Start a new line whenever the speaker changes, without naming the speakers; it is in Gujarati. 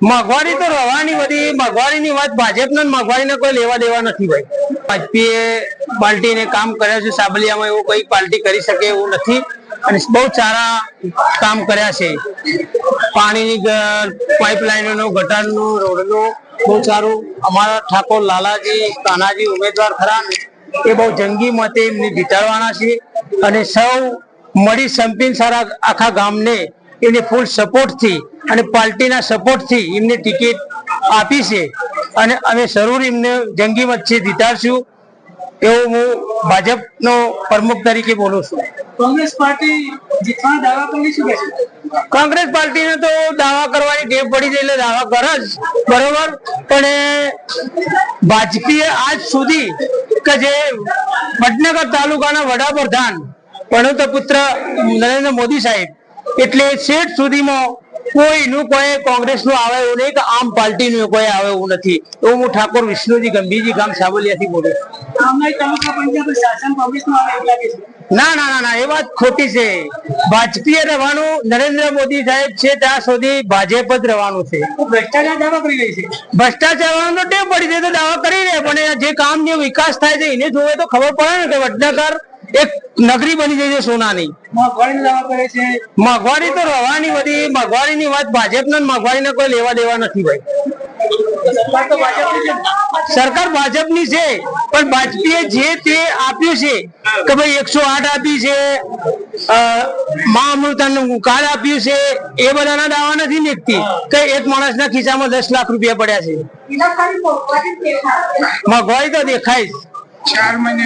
મોંઘવારી તો રહેવાની બધી મોંઘવારીની વાત ભાજપને મોંઘવારીને કોઈ લેવા દેવા નથી ભાઈ. વાજપેયીએ પાર્ટીને કામ કર્યા છે, સાબલિયામાં એવું કોઈ પાર્ટી કરી શકે એવું નથી અને બહુ સારા કામ કર્યા છે. પાણીની પાઇપલાઇનોનું, ગટરનું, રોડનું બહુ સારું. અમારા ઠાકોર લાલાજી કાનાજી ઉમેદવાર ખરા એ બહુ જંગી મતે એમને જીતાડવાના છે અને સૌ મળી સંપીને સારા આખા ગામને એને ફૂલ સપોર્ટ થી અને પાર્ટીના સપોર્ટ થી એમને ટિકિટ આપી છે અને અમે જરૂર એમને જંગી મતથી જીતાડશું એવું હું ભાજપનો પ્રમુખ તરીકે બોલું છું.
કોંગ્રેસ પાર્ટી જીતવાના દાવા કરી શું કહે છે?
કોંગ્રેસ પાર્ટીને તો દાવા કરવાની ટેવ પડી છે એટલે દાવા કરે જ બરોબર, પણ વાજપેયીએ આજ સુધી કે જે વડનગર તાલુકાના વડાપ્રધાન પ્રણવ પુત્ર નરેન્દ્ર મોદી સાહેબ એટલે શેઠ સુધીમાં કોઈનું કોઈ કોંગ્રેસનું આવે એવું નહીં કે આમ પાર્ટીનું કોઈ આવે એવું નથી. એવું હું ઠાકોર વિષ્ણુજી ગંભીરજી ગામ સાબલિયાથી બોલું છું. ના ના ના ના, એ વાત ખોટી છે. વાજપેયી રહેવાનું, નરેન્દ્ર મોદી સાહેબ છે ત્યાં સુધી ભાજપ જ રહેવાનું છે.
ભ્રષ્ટાચાર દાવા કરી રહી છે.
ભ્રષ્ટાચાર તો ટેવ પડી છે તો દાવા કરી રહે, પણ જે કામ જે વિકાસ થાય છે એને જોવે તો ખબર પડે ને કે વડનગર એક નગરી બની જાય છે સોનાની.
મોંઘવારી દાવા કરે છે.
મોંઘવારી તો રહેવાની બધી મોંઘવારીની વાત ભાજપને મોંઘવારીને કોઈ લેવા દેવા નથી ભાઈ. સરકાર ભાજપની છે પણ વાજપેયીએ જે તે આપ્યું છે કે ભાઈ 108 આપી છે, મા અમૃતાનું કાર્ડ આપ્યું છે, એ બધાના દાવા નથી નીકતી કે એક માણસના ખિસ્સામાં 10 લાખ રૂપિયા પડ્યા છે. મોંઘવારી તો દેખાય જ.
4 મહિને